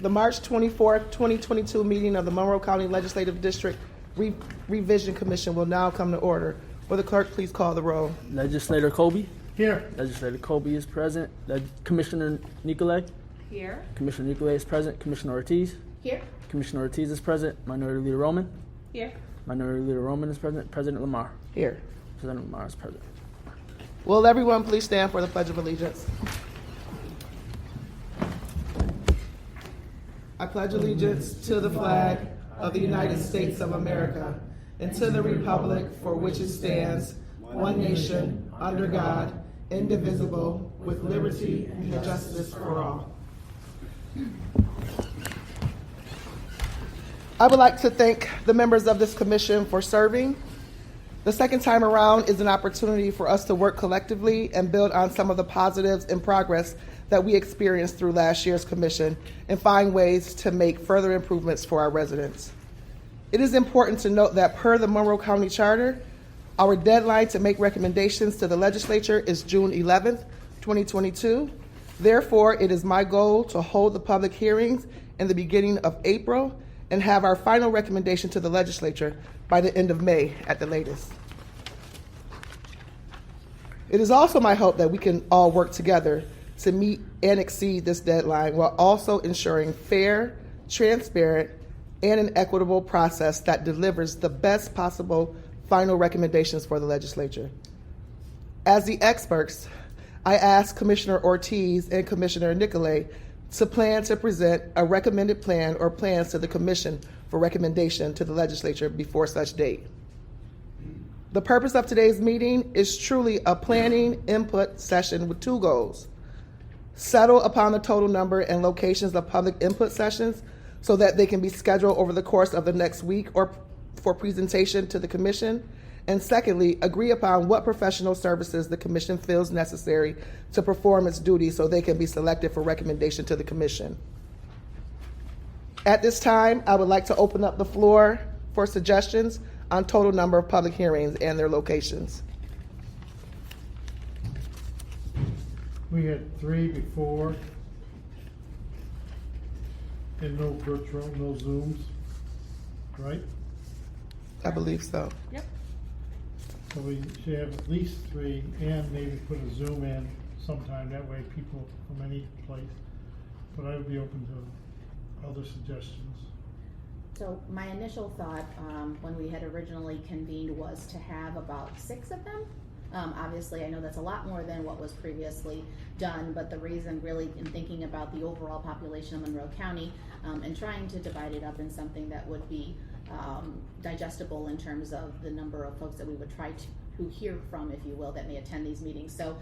The March 24th, 2022 meeting of the Monroe County Legislative District Revision Commission will now come to order. Will the clerk please call the roll? Legislator Colby. Here. Legislator Colby is present. Commissioner Nicolay. Here. Commissioner Nicolay is present. Commissioner Ortiz. Here. Commissioner Ortiz is present. Minority Leader Roman. Here. Minority Leader Roman is present. President Lamar. Here. President Lamar is present. Will everyone please stand for the Pledge of Allegiance? I pledge allegiance to the flag of the United States of America and to the republic for which it stands, one nation, under God, indivisible, with liberty and justice for all. I would like to thank the members of this commission for serving. The second time around is an opportunity for us to work collectively and build on some of the positives and progress that we experienced through last year's commission and find ways to make further improvements for our residents. It is important to note that per the Monroe County Charter, our deadline to make recommendations to the legislature is June 11th, 2022. Therefore, it is my goal to hold the public hearings in the beginning of April and have our final recommendation to the legislature by the end of May at the latest. It is also my hope that we can all work together to meet and exceed this deadline while also ensuring fair, transparent, and an equitable process that delivers the best possible final recommendations for the legislature. As the experts, I asked Commissioner Ortiz and Commissioner Nicolay to plan to present a recommended plan or plans to the commission for recommendation to the legislature before such date. The purpose of today's meeting is truly a planning input session with two goals. Settle upon the total number and locations of public input sessions so that they can be scheduled over the course of the next week or for presentation to the commission. And secondly, agree upon what professional services the commission feels necessary to perform its duties so they can be selected for recommendation to the commission. At this time, I would like to open up the floor for suggestions on total number of public hearings and their locations. We had 3 before, and no virtual, no Zooms, right? I believe so. Yep. So we should have at least 3, and maybe put a Zoom in sometime, that way people from any place. But I would be open to other suggestions. So my initial thought when we had originally convened was to have about 6 of them. Obviously, I know that's a lot more than what was previously done, but the reason really in thinking about the overall population of Monroe County and trying to divide it up in something that would be digestible in terms of the number of folks that we would try to hear from, if you will, that may attend these meetings. So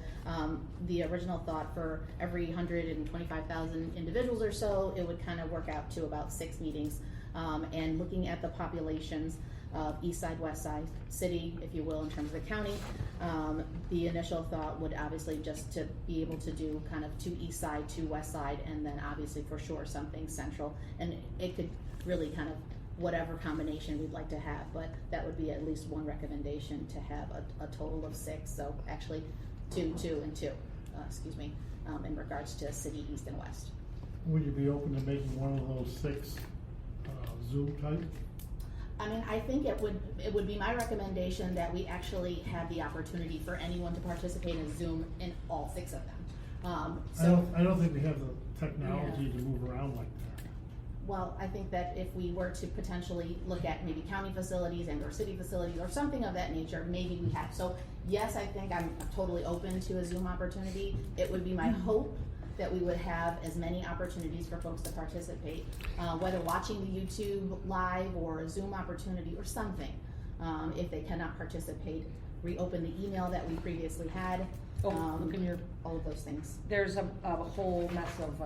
the original thought for every 125,000 individuals or so, it would kind of work out to about 6 meetings. And looking at the populations of East Side, West Side, city, if you will, in terms of the county, the initial thought would obviously just to be able to do kind of 2 East Side, 2 West Side, and then obviously for sure something central. And it could really kind of whatever combination we'd like to have, but that would be at least one recommendation to have a total of 6. So actually 2, 2, and 2, in regards to city, east, and west. Would you be open to making one of those 6 Zoom type? I mean, I think it would be my recommendation that we actually have the opportunity for anyone to participate in Zoom in all 6 of them. I don't think we have the technology to move around like that. Well, I think that if we were to potentially look at maybe county facilities and or city facilities or something of that nature, maybe we have. So yes, I think I'm totally open to a Zoom opportunity. It would be my hope that we would have as many opportunities for folks to participate, whether watching the YouTube live or a Zoom opportunity or something. If they cannot participate, reopen the email that we previously had. Look in your, all of those things. there's a whole mess of,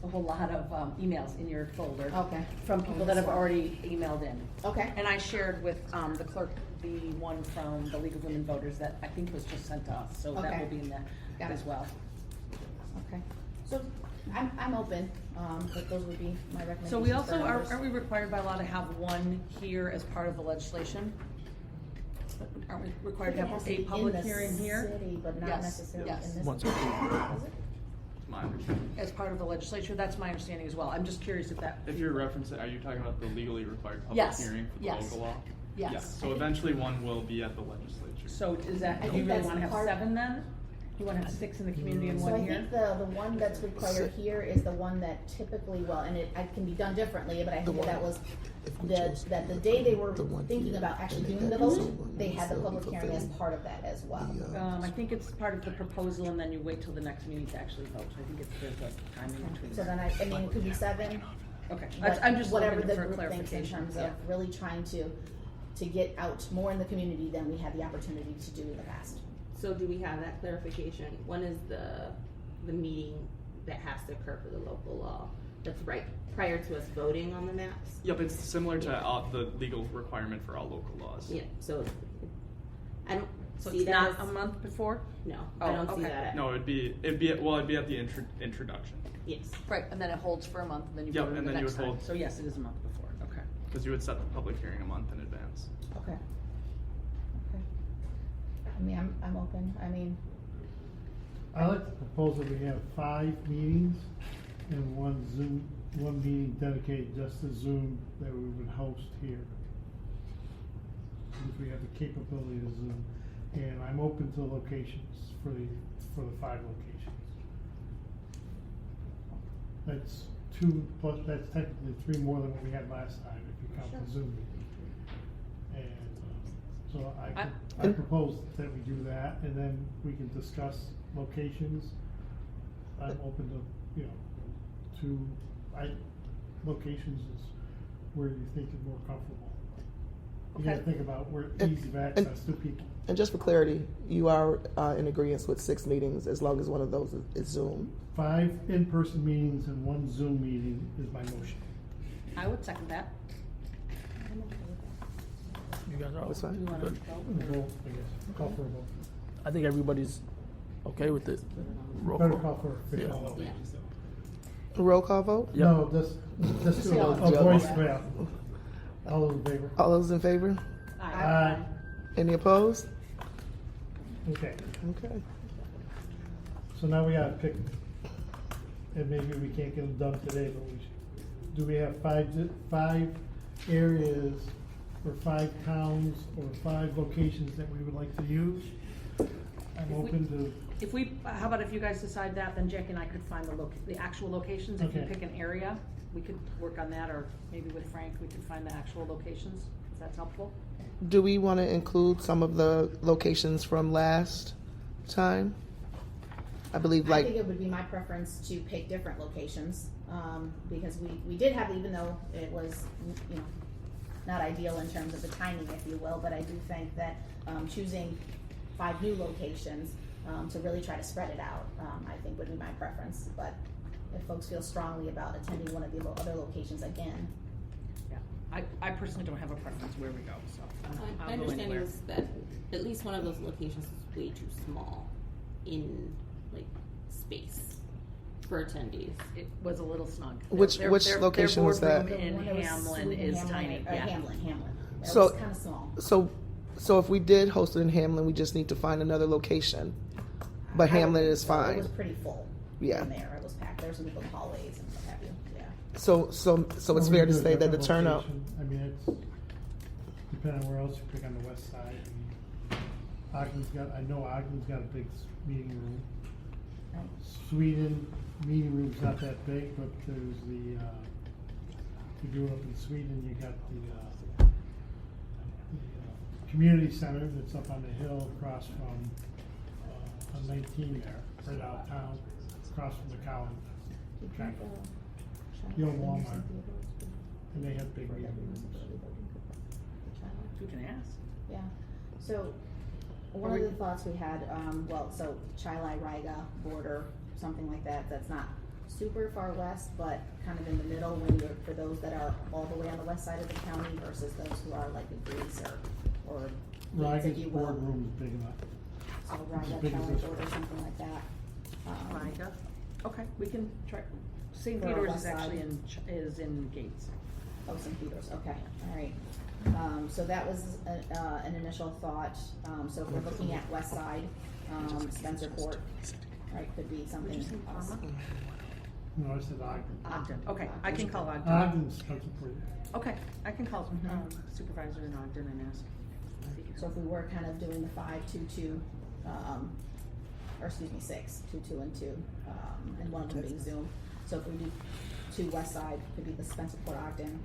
a whole lot of emails in your folder. Okay. From people that have already emailed in. Okay. And I shared with the clerk the one from the League of Women Voters that I think was just sent to us, so that Okay. will be in there Got it. as well. Okay. So I'm open, but those would be my recommendations. So we for also, members. aren't we required by law to have one here as part of the legislation? Aren't we required to It has have to a be in public the hearing here? city, but not Yes, necessarily yes. in this. Once Is a it? my understanding. As part of the legislature, that's my understanding as well. I'm just curious if that. If you're referencing, are you talking about the legally required public Yes, hearing for the yes, local law? yes. So eventually one will be at the legislature. So is that, I do think you really that's wanna have part- 7 then? You wanna have 6 in the community and So 1 I here? think the one that's required here is the one that typically, well, and it can be done differently, but I think that was that the day they were thinking about actually doing the vote, they had the public hearing as part of that as well. I think it's part of the proposal and then you wait till the next meeting to actually vote. So I think there's a time in between. So then I mean, it could be 7, Okay, but I'm just whatever looking the for group thinks in clarification. terms of really trying to get out more in the community than we had the opportunity to do in the past. So do we have that clarification? When is the meeting that has to occur for the local law? That's right prior to us voting on the maps? Yep, it's similar to the legal requirement for all local laws. Yeah, so I don't So see it's that not a month before? No, Oh, I don't see okay. that. No, it'd be at the introduction, Yes. Right, and then it holds for a month and then you Yep, vote and the then you next would time. hold- So yes, it is a month before, okay. because you would set the public hearing a month in advance. Okay. Okay. I mean, I'm open. I mean, I like to propose that we have 5 meetings and one meeting dedicated just to Zoom that we would host here. If we have the capability to Zoom, and I'm open to locations for the 5 locations. That's 2 plus, that's technically 3 more than what we had last time, if you count the Zoom meeting. And, so I propose that we do that, and then we can discuss locations. I'm open to, locations is where you think is more comfortable. You gotta Okay. think about where And- ease of access to people. And just for clarity, you are in agreement with 6 meetings as long as one of those is Zoom. 5 in-person meetings and 1 Zoom meeting is my motion. I would second that. You guys are all That's fine. Do you wanna good. vote? Vote, I guess, call for a vote. I think everybody's okay with it. Roll Better call. call for official Yeah. vote. Yeah. Roll call vote? Yep. No, just do a voice vote. All those in favor? All those in favor? Aye. Any opposed? Okay, Okay. so now we gotta pick, and maybe we can't get them done today, but we should. Do we have 5 areas or 5 towns or 5 locations that we would like to use? I'm open to, If we, how about if you guys decide that, then Jackie and I could find the actual locations. If you Okay. pick an area, we could work on that, or maybe with Frank, we could find the actual locations, if that's helpful. Do we want to include some of the locations from last time? I believe I think like, it would be my preference to pick different locations, because we did have, even though it was, not ideal in terms of the timing, if you will, but I do think that, choosing 5 new locations, to really try to spread it out, I think would be my preference, but if folks feel strongly about attending one of the other locations again. Yeah, I personally don't have a preference where we go, so My I'll go understanding anywhere. is that at least one of those locations is way too small in space for attendees. It was a little snug. Which location was that? Their boardroom The one that in was Hamlin Sweet is Hamlin, tiny, or yeah. Hamlin. That So- was kinda small. so if we did host it in Hamlin, we just need to find another location. But I don't Hamlin think is so. fine. It was pretty full. Yeah. In there, it was packed. There were some people in hallways and what have you, yeah. So it's Or fair we to do a say that the different turnout, location. I mean, it's, depending on where else you pick on the west side. I know Ogden's got a big meeting room. Sweden, meeting room's not that big, but there's if you grew up in Sweden, you got the community center that's up on the hill across from, on 19 there, right out of town, across from the college. Kind of. The old Walmart. And they have big meeting rooms. You can ask. Yeah, so, one of the thoughts we had, so Chilai, Riga border, something like that, that's not super far west, but kind of in the middle when you're, for those that are all the way on the west side of the county versus those who are like in Greece or Leeds, if Riga's you will. boardroom's big enough. So as Riga, big as Chilai this border, one. something like that. Riga. Okay, we can try. St. For our Peter's west is actually side. is in Gates. Oh, St. Peter's, okay, all right. So that was an initial thought. So if we're looking at west side, Spencer Court, right, could be something else. No, I said Ogden. Ogden, okay, I can call Ogden. Ogden's Spencerport. Okay, I can call Supervisor in Ogden and ask. So if we were kind of doing the 5-2-2, or excuse me, 6-2-2 and 2, and one of them being Zoom. So if we do 2 West Side, could be the Spencerport Ogden,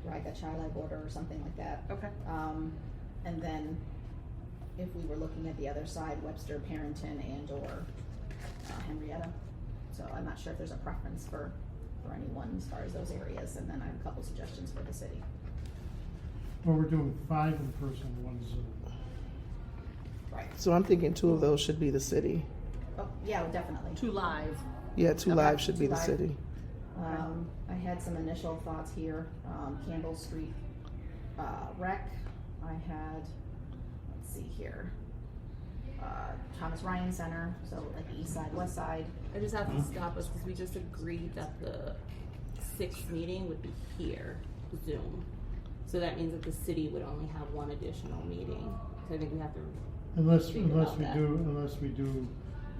right, that Chi-Li border or something like that. Okay. And then if we were looking at the other side, Webster, Parrington, and or Henrietta. So I'm not sure if there's a preference for anyone as far as those areas, and then I have a couple suggestions for the city. Well, we're doing 5 in person, 1 Zoom. Right. So I'm thinking 2 of those should be the city. Oh, yeah, definitely. 2 live. Yeah, 2 Okay, live should be 2 the live. city. I had some initial thoughts here. Campbell Street rec. I had, let's see here, Thomas Ryan Center, so like the east side, west side. I just have to stop us because we just agreed that the 6th meeting would be here, Zoom. So that means that the city would only have 1 additional meeting. So I think we have to. Unless Think we about that. do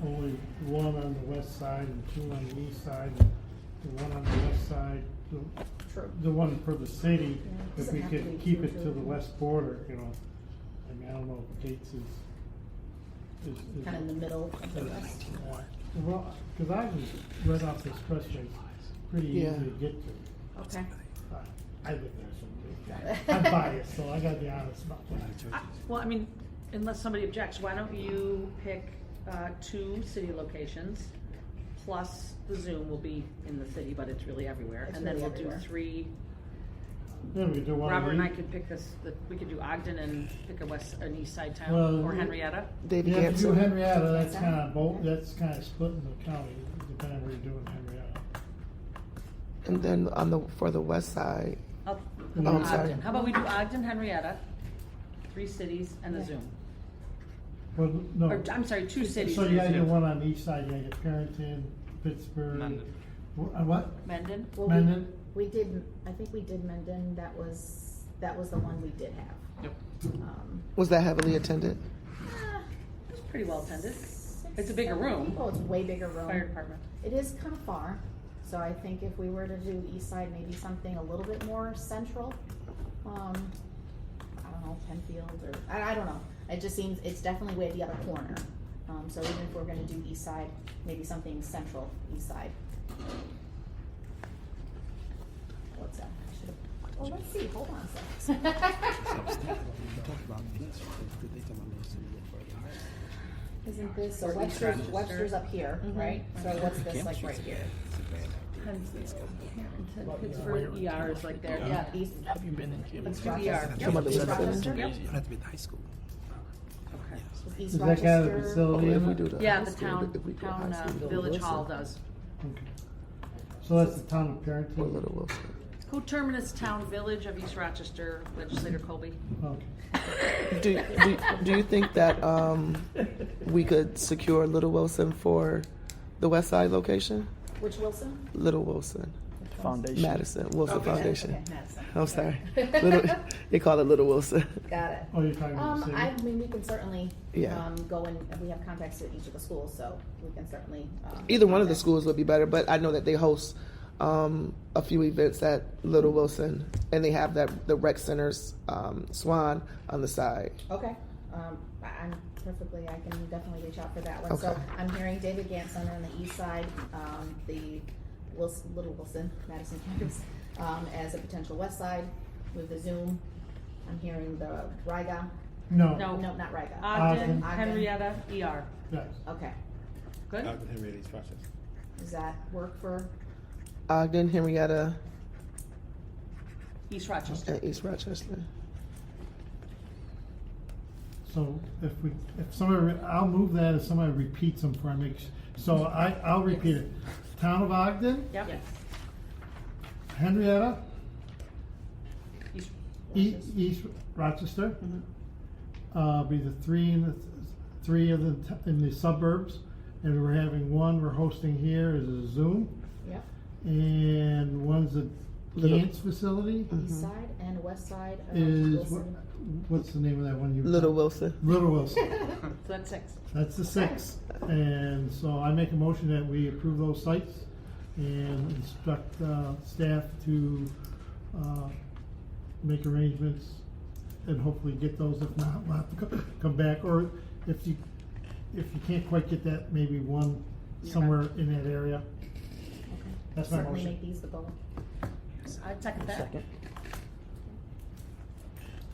only 1 on the west side and 2 on the east side, and the 1 on the west side, True. the one for the city, Yeah, if doesn't we have to could be keep 2 it to the west border, you know. I mean, I don't know if Gates is Kind of in the middle of the west. well, cause I was right off the expressway, pretty easy Yeah. to get to. Okay. I live there, so I'm biased, so I gotta be honest about that. Well, I mean, unless somebody objects, why don't you pick 2 city locations, plus the Zoom will be in the city, but it's really everywhere. It's And then really we'll do everywhere. 3, Yeah, we could do one. Robert and I each. could pick we could do Ogden and pick an east side town, Well, or Henrietta. David Yeah, if you do Ganson. Henrietta, that's Ganson. kinda that's kinda splitting the county, depending on where you're doing Henrietta. And then for the west side, Oh, Oh, I'm sorry. Ogden. How about we do Ogden, Henrietta, 3 cities, and the Yeah. Zoom? Well, no. Or, I'm sorry, 2 cities. So and you a gotta get Zoom. one on the east side, you gotta get Parrington, Pittsburgh. Mendon. What? Mendon? Well, Mendon? we did, I think we did Mendon, that was the one we did have. Yep. was that heavily attended? It's pretty well attended. It's a bigger room. Oh, it's a way bigger room. Fire department. It is kind of far, so I think if we were to do east side, maybe something a little bit more central. I don't know, Penfield, or, I don't know. It just seems, it's definitely way at the other corner. So even if we're gonna do east side, maybe something central, east side. What's that? I should've, well, let's see, hold on a second. Isn't this, so Webster's up here, right? So what's this like right here? Pittsburgh ER is like there, yeah. East, Have you been in Campbell? Let's do ER. Come on, East the Rochester? Yep. You have to be in high school. Okay. East Does that kind of Rochester. facility If in we it? do the Yeah, high the school, town, if we do high school, Village Little Hall Wilson, does. Okay. So that's the town of Or Parrington? Little Wilson. Coterminous Town Village of East Rochester, Legislator Colby. Okay. Do you think that we could secure Little Wilson for the west side location? Which Wilson? Little Wilson, Foundation. Madison Wilson Okay, Foundation. okay, Madison. I'm sorry. They call it Little Wilson. Got it. Oh, you're talking about the city? I mean, we can certainly, Yeah. go in, and we have contacts at each of the schools, so we can certainly. Either one of the contact. schools would be better, but I know that they host a few events at Little Wilson, and they have the rec center's Swan on the side. Okay, I'm perfectly, I can definitely reach out for that one. So Okay. I'm hearing David Gant Center on the east side, the Little Wilson, Madison campus, as a potential west side with the Zoom. I'm hearing the Riga, No. No. no, not Riga. Ogden, Ogden. Henrietta, ER. Yes. Okay, Good? does that work for, Ogden, Henrietta, East Rochester. and East Rochester. So if somebody, I'll move that if somebody repeats them before I make, so I'll repeat it. Town of Ogden, Yep. Yes. Henrietta, East East Rochester. Be the three in the suburbs, and we're having one we're hosting here is a Zoom, yep, and one's a Little- dance facility. east side and west side of is, Wilson. what's the name of that one you? Little Wilson. Little Wilson. So that's 6. That's the 6th. And so I make a motion that we approve those sites and instruct staff to make arrangements and hopefully get those. If not, we'll have to come back. Or if you can't quite get that, maybe one somewhere in that area. Okay. That's my Certainly motion. make these the goal. I'd second that. Second.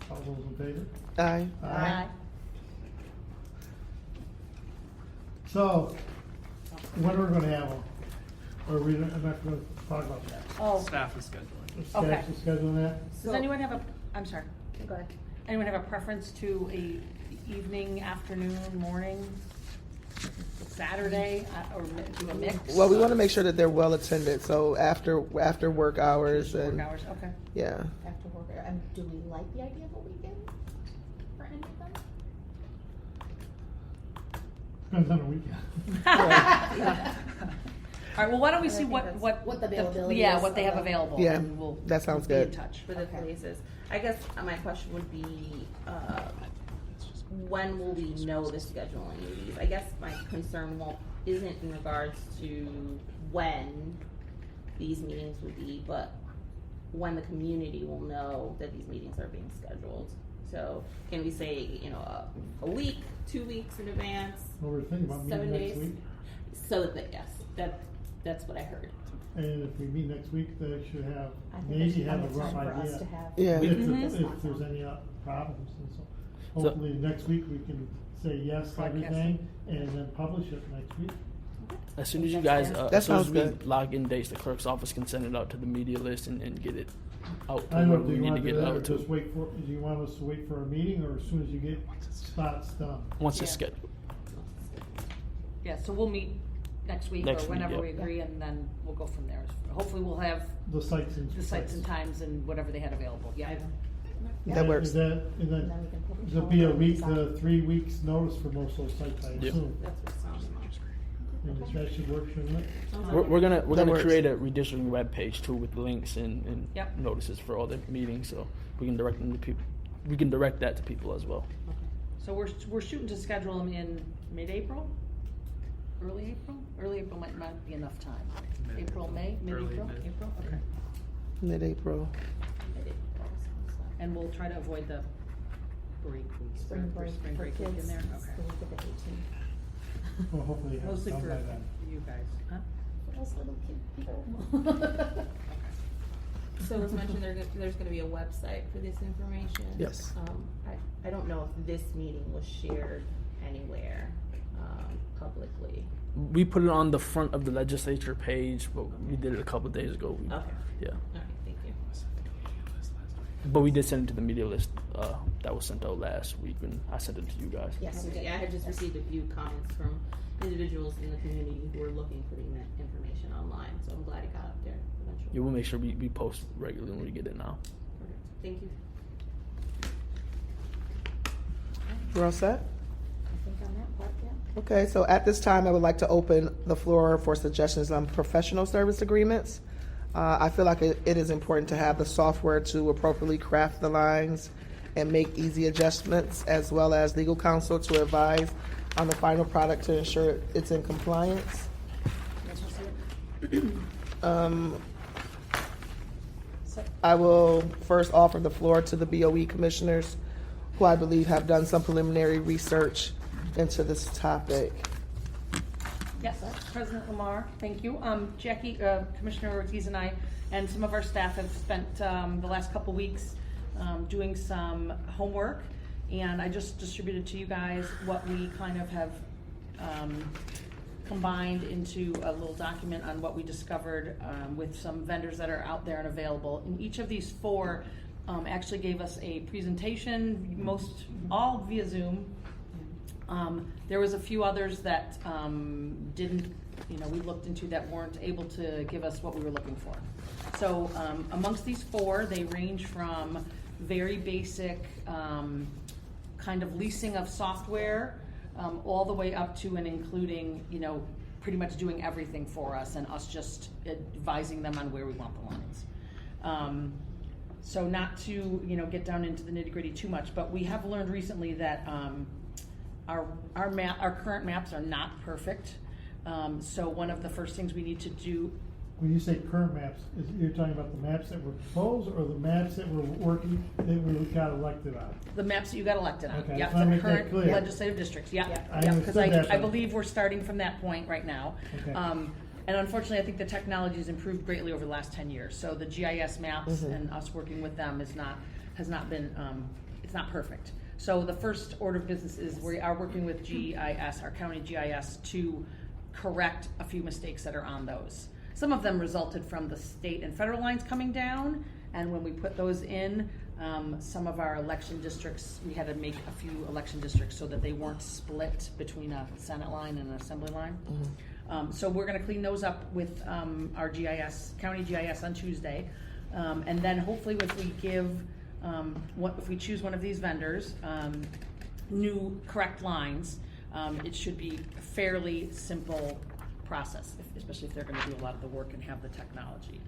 All those in favor? Aye. Aye. So, when are we gonna have them? Or I'm not gonna talk about that. Oh, Staff is scheduling. Is Okay. staff scheduling that? does anyone have I'm sorry. Go ahead. Anyone have a preference to a evening, afternoon, morning, Saturday, or do a mix? Well, we want to make sure that they're well attended, so after work hours Work and, hours, okay. yeah. After work, do we like the idea of a weekend for any of them? Depends on the weekend. All right, well, why don't we I see think what, that's what. the availability Yeah, is what they of have them. available. Yeah, and we'll that sounds be in good. touch. For the Okay. places. I guess my question would be, when will we know the scheduling of these? I guess my concern isn't in regards to when these meetings will be, but when the community will know that these meetings are being scheduled. So can we say, a week, 2 weeks in advance, Well, we're thinking about 7 meeting next days? week. So that, yes, that's what I heard. And if we meet next week, they should have, I think there maybe should have a be rough time for us idea. to have. Yeah. If, Mhm. if there's any problems, and so hopefully next week we can say yes to Broadcast everything and then publish it next week. As soon as you guys, That as soon as sounds we good. log in dates, the clerk's office can send it out to the media list and get it out to I don't know, where do we you need to want to get do it that or out just to. wait for, do you want us to wait for a meeting or as soon as you get spots done? Once it's Yeah. scheduled. Yeah, so we'll meet next week Next or week, whenever yeah. we agree, and then we'll go from there. Hopefully we'll have The sites and. the sites and times and whatever they had available, yeah. That works. Is that, and And then, then we can publish there'll all be a of them week inside. to 3 weeks notice for most of those sites, I Yep. assume. That's what sounds like. And that should work, shouldn't it? We're gonna That works. create a redistricting web page too with links and Yep. notices for all the meetings, so we can direct them to people. We can direct that to people as well. So we're shooting to schedule them in mid-April? Early April? Early April might not be enough time. Mid- April, May, early mid-April, mid. April, okay. Mid-April. And we'll try to avoid the break weeks. Spring break Spring for break week kids, in there, it's the okay. week of the 18th. Well, hopefully you have it Mostly done for by then. you guys, huh? For us little kid people. So as mentioned, there's gonna be a website for this information. Yes. I don't know if this meeting was shared anywhere, publicly. We put it on the front of the legislature page, but we did it a couple of days ago. Okay. Yeah. Alright, thank you. But we did send it to the media list that was sent out last week, and I sent it to you guys. Yes, we did. Yeah, I had just received a few comments from individuals in the community who were looking for the information online, so I'm glad it got up there eventually. Yeah, we'll make sure we post regularly when we get it now. Perfect. Thank you. We're all set? I think on that part, yeah. Okay, so at this time, I would like to open the floor for suggestions on professional service agreements. I feel like it is important to have the software to appropriately craft the lines and make easy adjustments, as well as legal counsel to advise on the final product to ensure it's in compliance. I will first offer the floor to the BOE commissioners, who I believe have done some preliminary research into this topic. Yes, President Lamar, thank you. Jackie, Commissioner Ortiz and I, and some of our staff have spent the last couple weeks doing some homework, and I just distributed to you guys what we kind of have combined into a little document on what we discovered with some vendors that are out there and available. And each of these four actually gave us a presentation, all via Zoom. There was a few others that didn't, we looked into that weren't able to give us what we were looking for. So amongst these four, they range from very basic kind of leasing of software all the way up to and including, pretty much doing everything for us and us just advising them on where we want the lines. So not to, get down into the nitty gritty too much, but we have learned recently that our current maps are not perfect. So one of the first things we need to do. When you say current maps, you're talking about the maps that were proposed or the maps that were working, that we got elected on? The maps that you got elected on. Okay, Yep, so I the make that current clear. legislative districts. Yep, I yep. Because understood that, I but- believe we're starting from that point right now. Okay. And unfortunately, I think the technology has improved greatly over the last 10 years. So the GIS maps and us working with them has not been, it's not perfect. So the first order of business is we are working with GIS, our county GIS, to correct a few mistakes that are on those. Some of them resulted from the state and federal lines coming down, and when we put those in, some of our election districts, we had to make a few election districts so that they weren't split between a Senate line and an assembly line. So we're gonna clean those up with our GIS, county GIS on Tuesday. And then hopefully if we give, if we choose one of these vendors, new correct lines, it should be a fairly simple process, especially if they're gonna do a lot of the work and have the technology.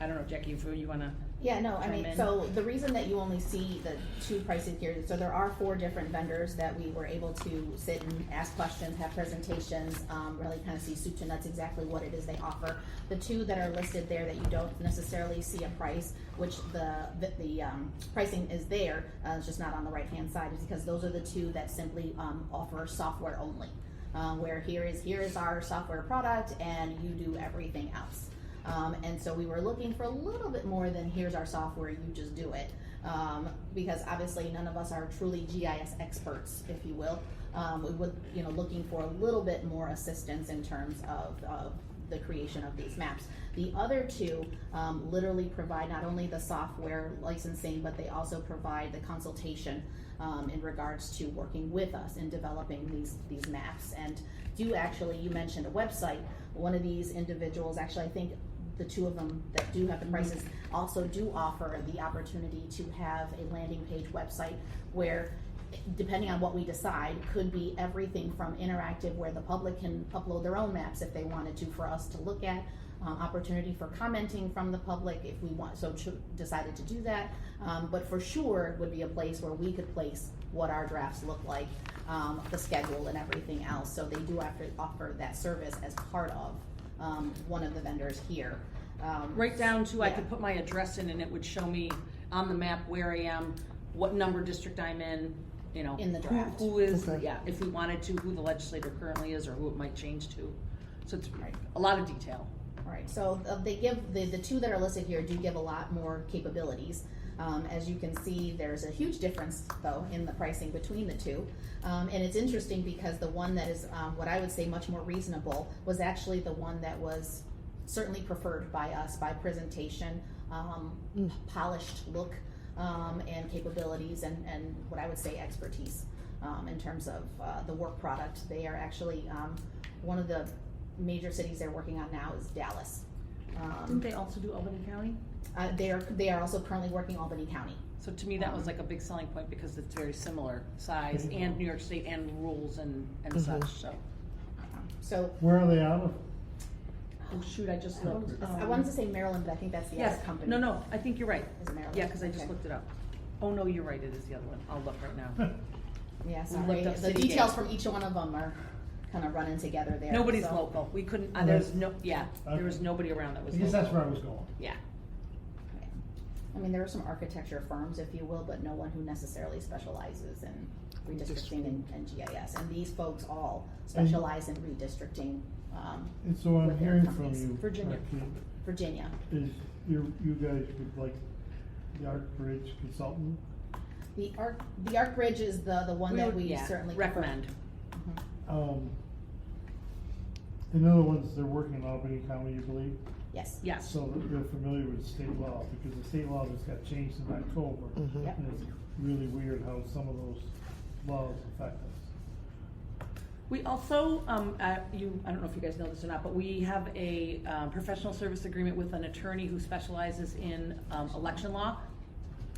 I don't know, Jackie, if you wanna. Yeah, no, I chime mean, in? so the reason that you only see the two prices here, so there are 4 different vendors that we were able to sit and ask questions, have presentations, really kind of see soup to nuts exactly what it is they offer. The 2 that are listed there that you don't necessarily see a price, which the pricing is there, it's just not on the right-hand side, is because those are the 2 that simply offer software only. Where here is our software product and you do everything else. And so we were looking for a little bit more than here's our software, you just do it. Because obviously none of us are truly GIS experts, if you will. We would, looking for a little bit more assistance in terms of the creation of these maps. The other 2 literally provide not only the software licensing, but they also provide the consultation in regards to working with us in developing these maps. And do actually, you mentioned a website. One of these individuals, actually I think the 2 of them that do have the prices also do offer the opportunity to have a landing page website where, depending on what we decide, could be everything from interactive where the public can upload their own maps if they wanted to for us to look at, opportunity for commenting from the public if we decided to do that, but for sure it would be a place where we could place what our drafts look like, the schedule and everything else. So they do have to offer that service as part of one of the vendors here. Right down to, I yeah. could put my address in and it would show me on the map where I am, what number district I'm in, In the draft. who is, Okay. yeah, if we wanted to, who the legislator currently is or who it might change to. So it's Right. a lot of detail. All right, so they give, the 2 that are listed here do give a lot more capabilities. As you can see, there's a huge difference, though, in the pricing between the 2. And it's interesting because the one that is, what I would say much more reasonable, was actually the one that was certainly preferred by us by presentation, polished look, and capabilities, and what I would say expertise in terms of the work product. They are actually, one of the major cities they're working on now is Dallas. Didn't they also do Albany County? They are also currently working Albany County. So to me, that was like a big selling point because it's very similar size and New York State and rules and such, so. So Where are they out of? Oh, shoot, I just looked. I wanted to say Maryland, but I think that's the Yes, other company. no, I think you're right. Is it Maryland? Yeah, because I just Okay. looked it up. Oh, no, you're right, it is the other one. I'll look right now. Yeah, We sorry. looked up The city details gas. from each one of them are kind of running together there. Nobody's so. local. We couldn't, Oh, there's that's- there was nobody around that was I guess local. that's where I was going. Yeah. I mean, there are some architecture firms, if you will, but no one who necessarily specializes in redistricting and GIS. And these folks all specialize in redistricting, And so I'm with their hearing from companies. you, Virginia. Kate, Virginia. is you guys would like the Art Bridge consultant? The Arc Bridge is the one that we yeah, certainly prefer. recommend. In other ones, they're working in Albany County, you believe? Yes. Yes. So they're familiar with state law, because the state law just got changed in October. Yep. And it's really weird how some of those laws affect us. We also, I don't know if you guys know this or not, but we have a professional service agreement with an attorney who specializes in election law.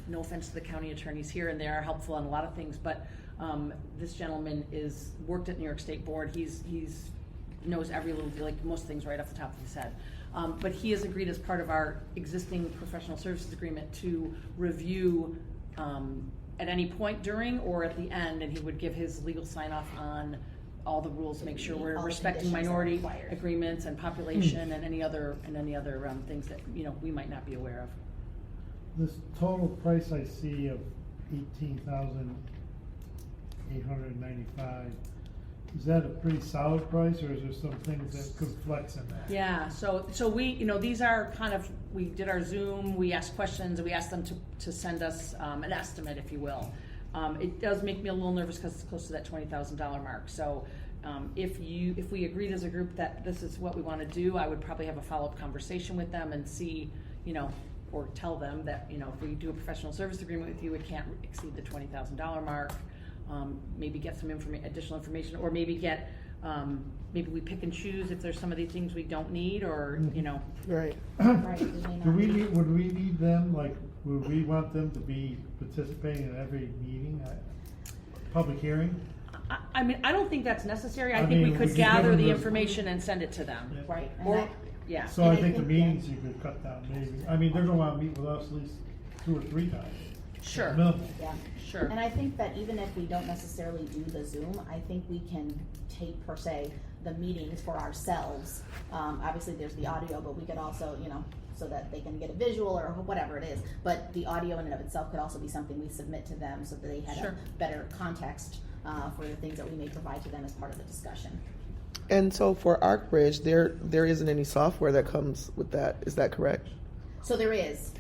No offense to the county attorneys here, and they are helpful on a lot of things, but this gentleman worked at New York State Board. He's knows every little, like most things right off the top of his head. But he has agreed as part of our existing professional services agreement to review at any point during or at the end, and he would give his legal sign off on all the rules, make sure we're All the respecting conditions that are minority required. agreements and population and any other things that, we might not be aware of. This total price I see of $18,895, is that a pretty solid price, or is there some things that could flex in that? Yeah, so we, these are kind of, we did our Zoom, we asked questions, and we asked them to send us an estimate, if you will. It does make me a little nervous because it's close to that $20,000 mark. So if we agreed as a group that this is what we want to do, I would probably have a follow-up conversation with them and see, or tell them that, if we do a professional service agreement with you, it can't exceed the $20,000 mark. Maybe get some additional information, or maybe get, maybe we pick and choose if there's some of these things we don't need, or, Right. Right, we may not need- Would we need them, would we want them to be participating in every meeting, public hearing? I mean, I don't think that's necessary. I I think we mean, could we could gather give the them the- information and send it to them. Yeah. Right, and Or, that, yeah. So And I I think the think meetings you could cut down maybe, I mean, they're gonna wanna meet with us at least 2 or 3 times. Sure, Minimum. yeah. sure. And I think that even if we don't necessarily do the Zoom, I think we can take, per se, the meetings for ourselves. Obviously, there's the audio, but we could also, so that they can get a visual or whatever it is. But the audio in and of itself could also be something we submit to them so that they had Sure. a better context for the things that we may provide to them as part of the discussion. And so for ArcBridge, there isn't any software that comes with that. Is that correct? So there is,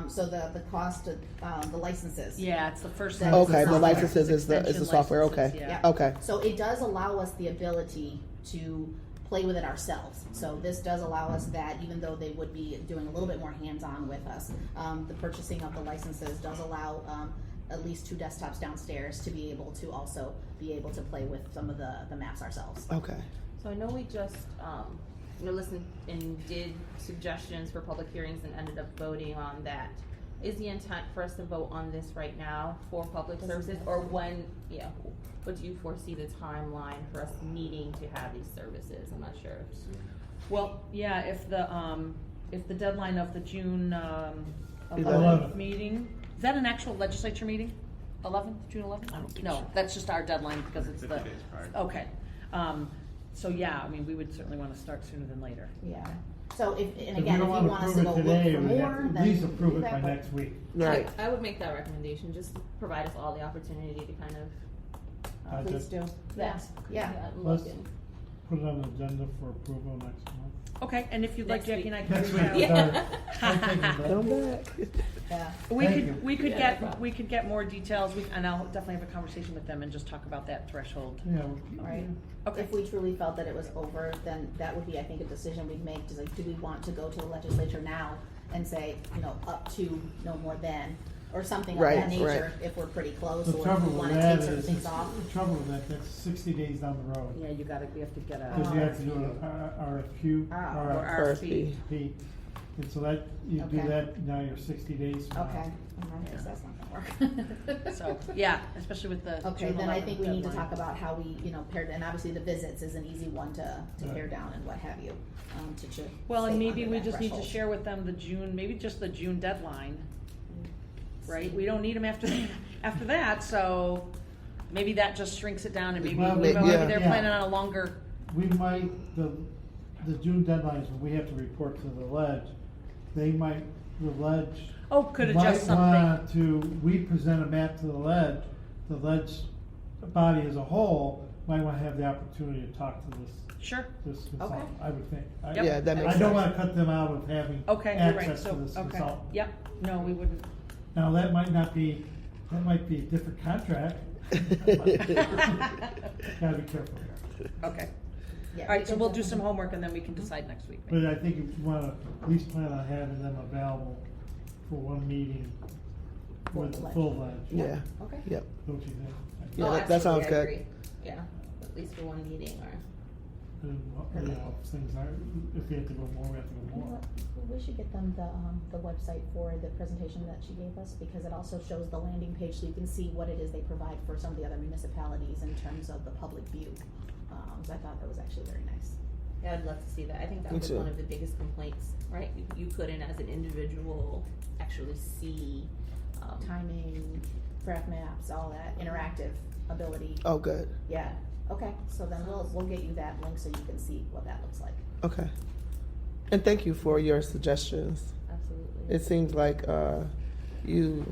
so the cost of the licenses. Yeah, it's the first. That's Okay, the software. licenses is the Extension software. licenses, Okay. yeah. Okay. So it does allow us the ability to play with it ourselves. So this does allow us that, even though they would be doing a little bit more hands-on with us, the purchasing of the licenses does allow at least 2 desktops downstairs to be able to also be able to play with some of the maps ourselves. Okay. So I know we just, listened and did suggestions for public hearings and ended up voting on that. Is the intent for us to vote on this right now for public services, or when, what do you foresee the timeline for us needing to have these services? I'm not sure. Well, yeah, if the deadline of the June 11th 11th. meeting, is that an actual legislature meeting? 11th, June 11th? I don't think No, so. that's just our deadline because it's 50 days prior. Okay. So yeah, I mean, we would certainly want to start sooner than later. Yeah. So and If again, we if don't you wanna want us approve to go it look today, for we have more, to then at least approve do it that, by but- next week. Right. I would make that recommendation, just provide us all the opportunity to kind of, I Please just do. Yes. Yeah. look Let's- and. Put it on the agenda for approval next month. Okay, and if you'd like, Next Jackie and I Next can week, reach out. sorry. I'm taking that. Come back. Yeah. We Thank could, you. we could Yeah, no get, problem. we could get more details, and I'll definitely have a conversation with them and just talk about that threshold. Yeah. Right. Okay. If we truly felt that it was over, then that would be, I think, a decision we'd make, is like, do we want to go to the legislature now and say, up to no more than, or something of Right, that nature, right. if we're pretty close, The or if trouble we with wanna that take certain is, things off. the trouble with that, that's 60 days down the road. Yeah, we have to get Because you have to do an RFQ, or RFP. RFP. And so that, you do Okay. that, now you're 60 days from now. Okay, I guess that's not gonna work. So, yeah, especially with the Okay, June then I 11th think we need to deadline. talk about how we, paired, and obviously the visits is an easy one to Right. pare down and what have you, to Well, and stay maybe under we that just need to threshold. share with them the June, maybe just the June deadline, right? We don't need them after that, so maybe that just shrinks it down, and maybe Well, maybe yeah. they're Yeah. planning on a longer. We might, the June deadline is when we have to report to the ledge. They might, the ledge. Oh, could adjust Might something. want we present a map to the ledge body as a whole might want to have the opportunity to talk to Sure. this consultant, I would think. Yep. Yeah, that makes I sense. don't want to cut them out of having Okay, you're right. access to So, this okay. consultant. Yep. No, we wouldn't. Now, that might be a different contract. Gotta be careful here. Okay. Yeah, All right, we so can we'll do definitely- some homework and then we can decide next week. But I think you want to at least plan on having them available for one meeting For with the the ledge. full ledge, Yeah. Okay. Yep. don't you think? Yeah, Oh, that sounds absolutely, I good. agree. Yeah, at least for one meeting or. And, if things are, if we have to go more, we have to You go know more. what? We should get them the website for the presentation that she gave us, because it also shows the landing page, so you can see what it is they provide for some of the other municipalities in terms of the public view. So I thought that was actually very nice. Yeah, I'd love to see that. I think that Me was too. one of the biggest complaints, right? You couldn't, as an individual, actually see. Timing, draft maps, all that interactive ability. Oh, good. Yeah, okay, so then we'll get you that link so you can see what that looks like. Okay. And thank you for your suggestions. Absolutely. It seems like you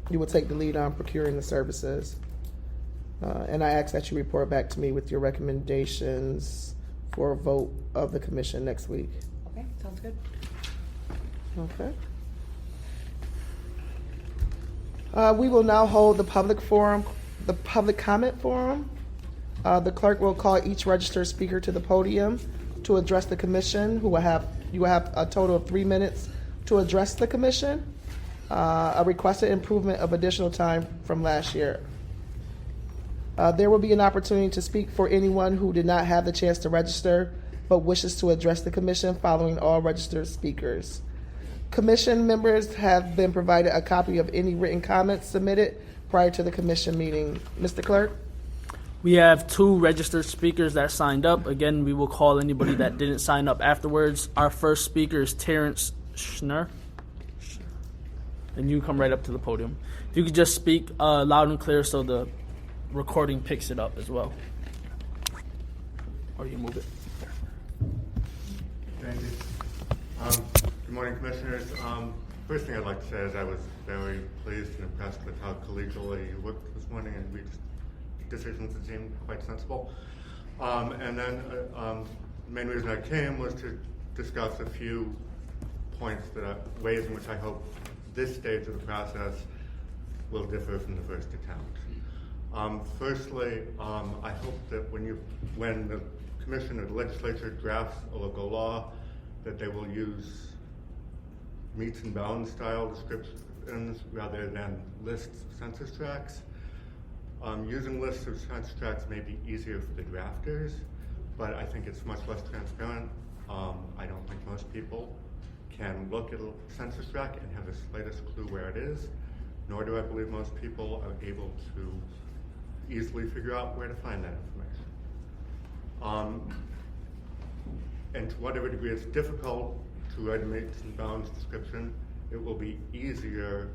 will take the lead on procuring the services. And I ask that you report back to me with your recommendations for a vote of the commission next week. Okay, sounds good. Okay. We will now hold the public forum, the public comment forum. The clerk will call each registered speaker to the podium to address the commission. You will have a total of 3 minutes to address the commission. A requested improvement of additional time from last year. There will be an opportunity to speak for anyone who did not have the chance to register but wishes to address the commission following all registered speakers. Commission members have been provided a copy of any written comments submitted prior to the commission meeting. Mr. Clerk? We have 2 registered speakers that signed up. Again, we will call anybody that didn't sign up afterwards. Our first speaker is Terrence Schner. And you come right up to the podium. If you could just speak loud and clear so the recording picks it up as well. Or you move it. Thank you. Good morning, Commissioners. First thing I'd like to say is I was very pleased and impressed with how collegially you worked this morning and reached decisions that seemed quite sensible. And then the main reason I came was to discuss a few points, ways in which I hope this stage of the process will differ from the first attempt. Firstly, I hope that when the Commission or the legislature drafts a local law, that they will use meets and bounds style descriptions rather than lists of census tracts. Using lists of census tracts may be easier for the drafters, but I think it's much less transparent. I don't think most people can look at a census tract and have the slightest clue where it is, nor do I believe most people are able to easily figure out where to find that information. And to whatever degree it's difficult to write a meets and bounds description, it will be easier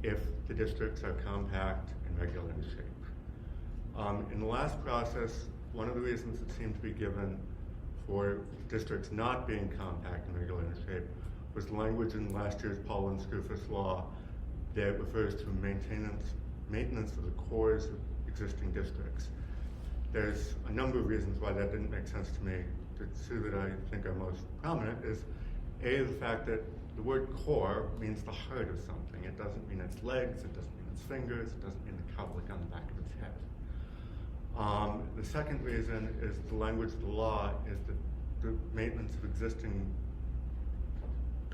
if the districts are compact and regular in shape. In the last process, one of the reasons that seemed to be given for districts not being compact and regular in shape was language in last year's Paul and Scrufus law that refers to maintenance of the cores of existing districts. There's a number of reasons why that didn't make sense to me. The 2 that I think are most prominent is A, the fact that the word core means the heart of something. It doesn't mean its legs, it doesn't mean its fingers, it doesn't mean the cowlick on the back of its head. The second reason is the language of the law is that the maintenance of existing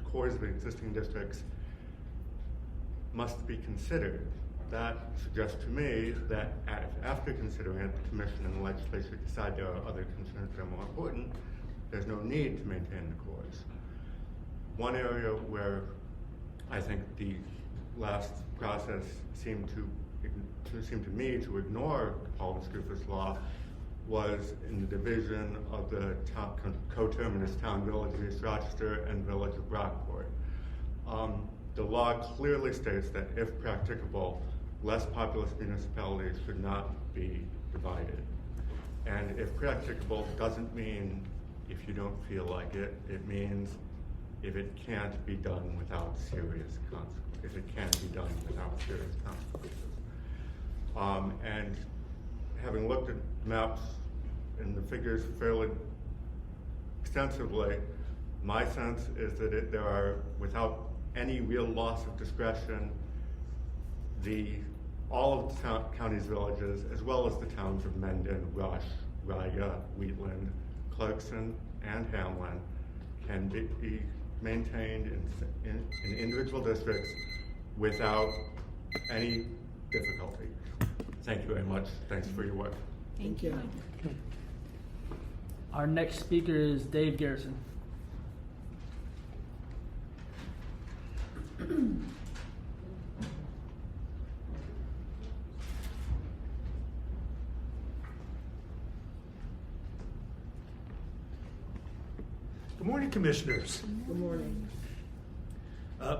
cores of existing districts must be considered. That suggests to me that after considering it, the Commission and the legislature decide there are other concerns that are more important, there's no need to maintain the cores. One area where I think the last process seemed to me to ignore Paul and Scrufus law was in the division of the coterminous town village of East Rochester and village of Brockport. The law clearly states that if practicable, less populous municipalities should not be divided. And if practicable doesn't mean if you don't feel like it, it means if it can't be done without serious consequences. If it can't be done without serious consequences. And having looked at maps and the figures fairly extensively, my sense is that there are, without any real loss of discretion, all of the county's villages, as well as the towns of Mendon, Rush, Riga, Wheatland, Clarkson, and Hamlin, can be maintained in individual districts without any difficulty. Thank you very much. Thanks for your work. Thank you. Our next speaker is Dave Garrison. Good morning, Commissioners. Good morning.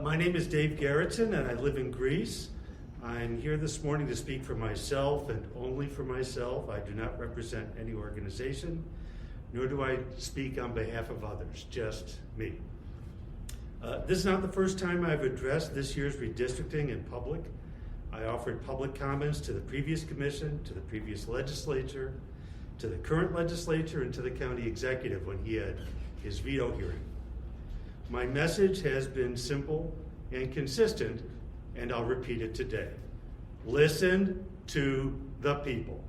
My name is Dave Gerritsen, and I live in Greece. I'm here this morning to speak for myself and only for myself. I do not represent any organization, nor do I speak on behalf of others, just me. This is not the first time I've addressed this year's redistricting in public. I offered public comments to the previous commission, to the previous legislature, to the current legislature, and to the county executive when he had his veto hearing. My message has been simple and consistent, and I'll repeat it today. Listen to the people.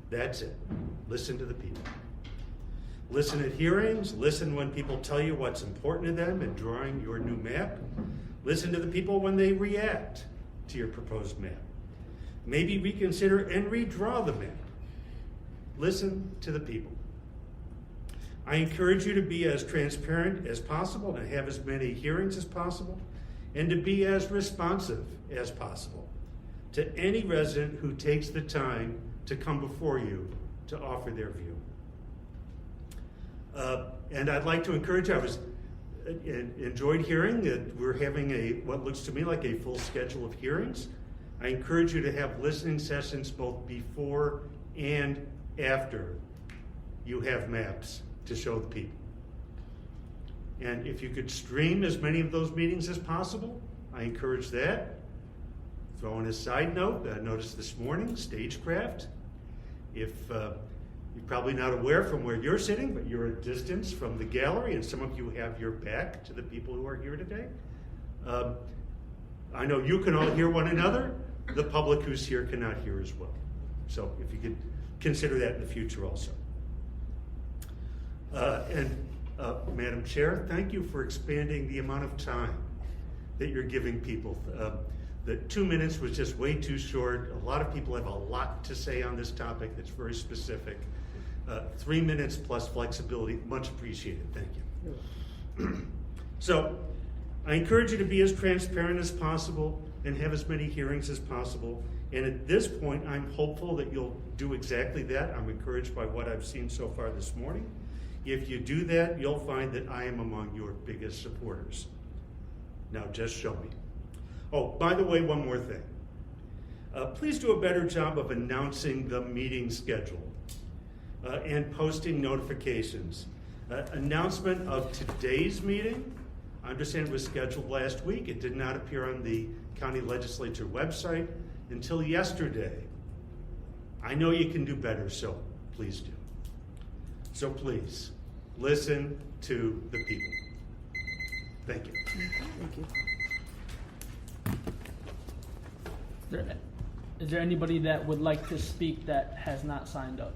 That's it. Listen to the people. Listen at hearings. Listen when people tell you what's important to them in drawing your new map. Listen to the people when they react to your proposed map. Maybe reconsider and redraw the map. Listen to the people. I encourage you to be as transparent as possible, to have as many hearings as possible, and to be as responsive as possible to any resident who takes the time to come before you to offer their view. And I'd like to encourage, I enjoyed hearing that we're having what looks to me like a full schedule of hearings. I encourage you to have listening sessions both before and after you have maps to show the people. And if you could stream as many of those meetings as possible, I encourage that. Throw in a side note, I noticed this morning, stagecraft. If you're probably not aware from where you're sitting, but you're a distance from the gallery, and some of you have your back to the people who are here today. I know you can all hear one another. The public who's here cannot hear as well. So if you could consider that in the future also. Madam Chair, thank you for expanding the amount of time that you're giving people. The 2 minutes was just way too short. A lot of people have a lot to say on this topic that's very specific. 3 minutes plus flexibility, much appreciated. Thank you. So, I encourage you to be as transparent as possible and have as many hearings as possible. And at this point, I'm hopeful that you'll do exactly that. I'm encouraged by what I've seen so far this morning. If you do that, you'll find that I am among your biggest supporters. Now, just show me. Oh, by the way, one more thing. Please do a better job of announcing the meeting schedule and posting notifications. Announcement of today's meeting, I understand, was scheduled last week. It did not appear on the county legislature website until yesterday. I know you can do better, so please do. So please, listen to the people. Thank you. Thank you. Is there anybody that would like to speak that has not signed up?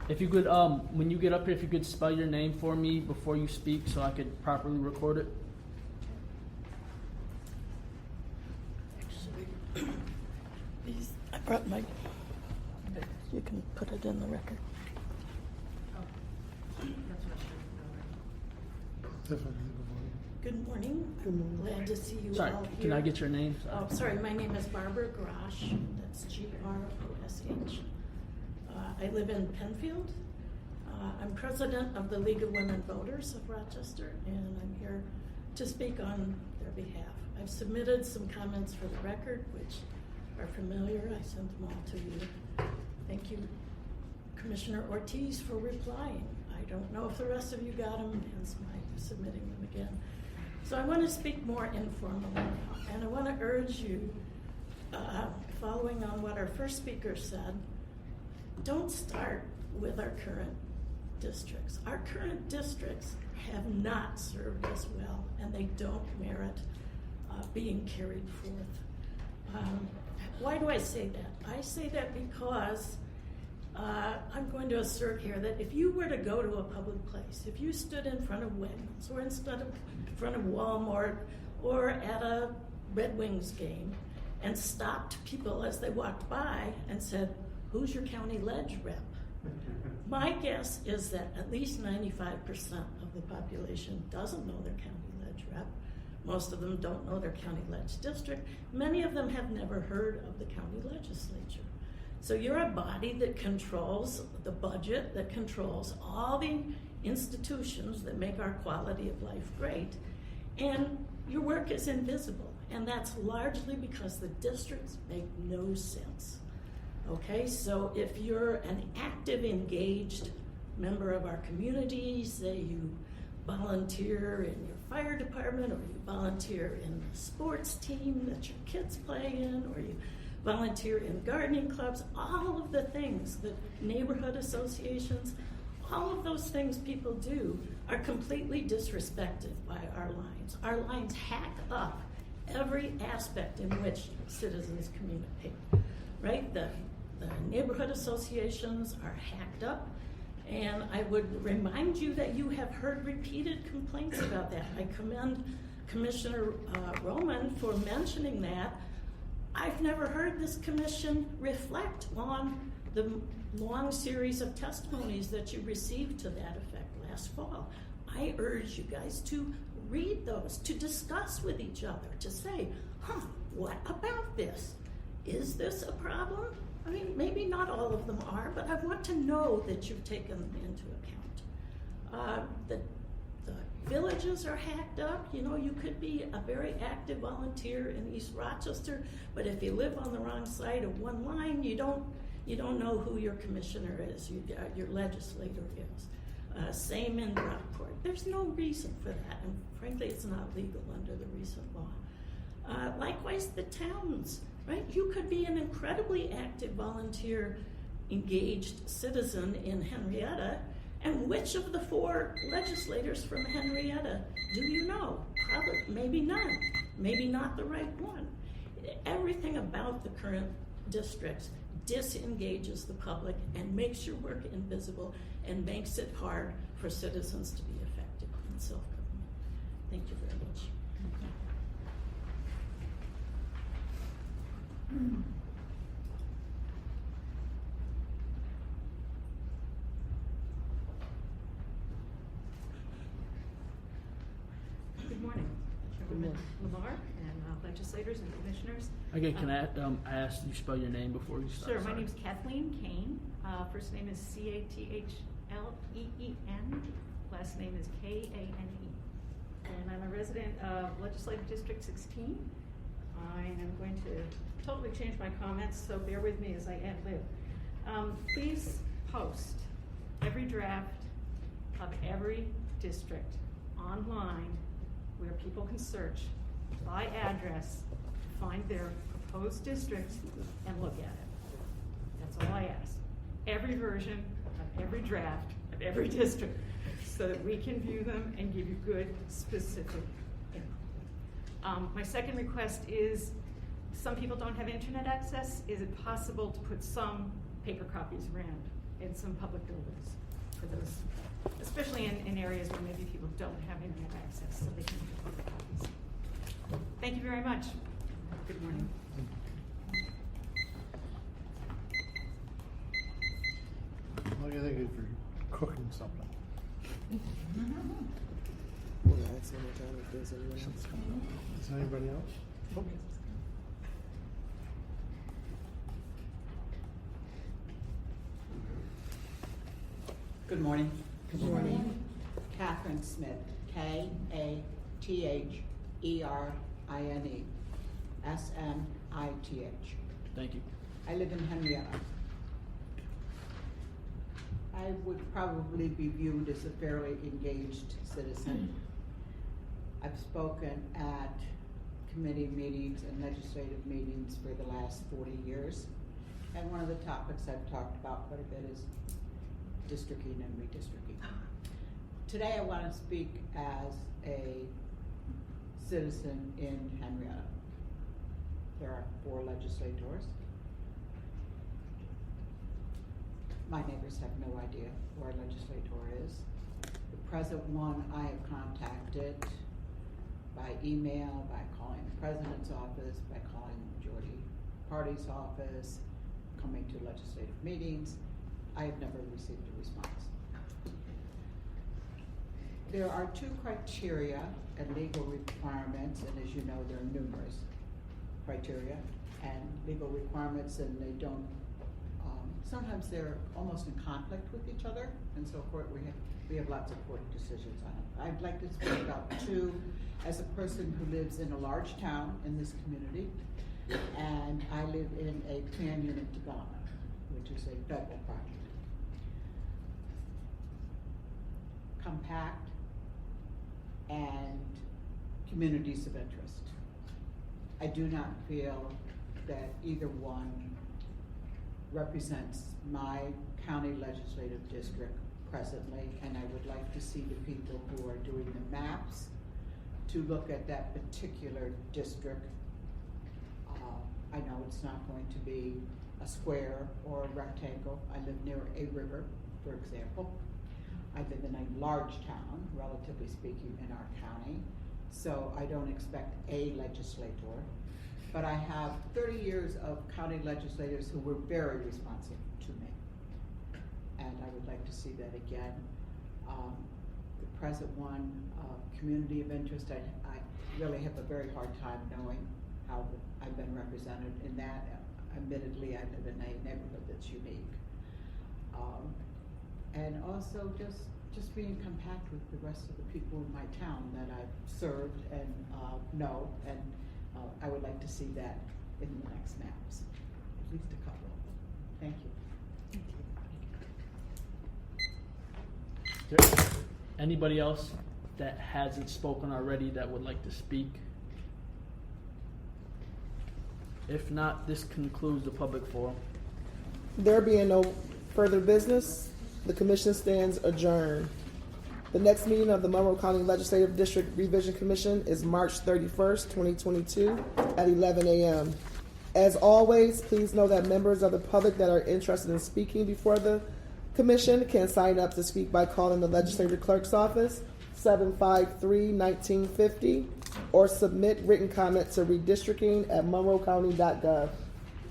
If you could, when you get up here, if you could spell your name for me before you speak so I could properly record it. I brought my, you can put it in the record. Good morning. Good morning. Glad to see you Sorry, all here. can I get your name? Oh, sorry, my name is Barbara Grosh. That's Grosh. I live in Penfield. I'm president of the League of Women Voters of Rochester, and I'm here to speak on their behalf. I've submitted some comments for the record, which are familiar. I sent them all to you. Thank you, Commissioner Ortiz, for replying. I don't know if the rest of you got them, hence my submitting them again. So I want to speak more informally now, and I want to urge you, following on what our first speaker said, don't start with our current districts. Our current districts have not served us well, and they don't merit being carried forth. Why do I say that? I say that because I'm going to assert here that if you were to go to a public place, if you stood in front of Wegmans or instead of in front of Walmart or at a Red Wings game and stopped people as they walked by and said, "Who's your county ledge rep?" My guess is that at least 95% of the population doesn't know their county ledge rep. Most of them don't know their county ledge district. Many of them have never heard of the county legislature. So you're a body that controls the budget, that controls all the institutions that make our quality of life great, and your work is invisible, and that's largely because the districts make no sense. Okay, so if you're an active, engaged member of our community, say you volunteer in your fire department, or you volunteer in the sports team that your kids play in, or you volunteer in gardening clubs, all of the things that neighborhood associations, all of those things people do are completely disrespected by our lines. Our lines hack up every aspect in which citizens communicate, right? The neighborhood associations are hacked up, and I would remind you that you have heard repeated complaints about that. I commend Commissioner Roman for mentioning that. I've never heard this commission reflect on the long series of testimonies that you received to that effect last fall. I urge you guys to read those, to discuss with each other, to say, what about this? Is this a problem? I mean, maybe not all of them are, but I want to know that you've taken them into account. The villages are hacked up. You know, you could be a very active volunteer in East Rochester, but if you live on the wrong side of one line, you don't know who your commissioner is, your legislator is. Same in Rockport. There's no reason for that, and frankly, it's not legal under the recent law. Likewise, the towns, right? You could be an incredibly active volunteer, engaged citizen in Henrietta, and which of the 4 legislators from Henrietta do you know? Probably, maybe none. Maybe not the right one. Everything about the current districts disengages the public and makes your work invisible and makes it hard for citizens to be effective in self-government. Thank you very much. Good morning, Chairwoman Lamar and legislators and commissioners. Okay, can I ask you spell your name before you start? Sure, my Sorry. name's Kathleen Kane. First name is Cathleen, last name is Kane. And I'm a resident of Legislative District 16. I am going to totally change my comments, so bear with me as I ad-lib. Please post every draft of every district online where people can search by address, find their proposed districts, and look at it. That's all I ask. Every version of every draft of every district, so that we can view them and give you good, specific info. My second request is, some people don't have internet access. Is it possible to put some paper copies around in some public buildings for those, especially in areas where maybe people don't have internet access, so they can get paper copies? Thank you very much. Good morning. What do you think if you're cooking something? Well, that's one more time if there's anyone else. Is there anybody else? Okay. Good morning. Good morning. Catherine Smith, Kathernine, Smith. Thank you. I live in Henrietta. I would probably be viewed as a fairly engaged citizen. I've spoken at committee meetings and legislative meetings for the last 40 years. And one of the topics I've talked about quite a bit is districting and redistricting. Today I want to speak as a citizen in Henrietta. There are 4 legislators. My neighbors have no idea who our legislator is. The present one I have contacted by email, by calling the president's office, by calling the majority party's office, coming to legislative meetings. I have never received a response. There are 2 criteria and legal requirements, and as you know, there are numerous criteria and legal requirements, and they don't sometimes they're almost in conflict with each other, and so we have lots of court decisions on it. I'd like to speak about two as a person who lives in a large town in this community, and I live in a plan unit development, which is a federal project. Compact and communities of interest. I do not feel that either one represents my county legislative district presently, and I would like to see the people who are doing the maps to look at that particular district. I know it's not going to be a square or a rectangle. I live near a river, for example. I live in a large town, relatively speaking, in our county, so I don't expect a legislator. But I have 30 years of county legislators who were very responsive to me, and I would like to see that again. The present one, community of interest, I really have a very hard time knowing how I've been represented in that. Admittedly, I live in a neighborhood that's unique. And also just being compact with the rest of the people in my town that I've served and know, and I would like to see that in the next maps, at least a couple of them. Thank you. Is there anybody else that hasn't spoken already that would like to speak? If not, this concludes the public forum. There being no further business, the commission stands adjourned. The next meeting of the Monroe County Legislative District Revision Commission is March 31st, 2022 at 11 a.m. As always, please know that members of the public that are interested in speaking before the commission can sign up to speak by calling the legislative clerk's office 753-1950 or submit written comment to redistricting@monroecounty.gov.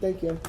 Thank you.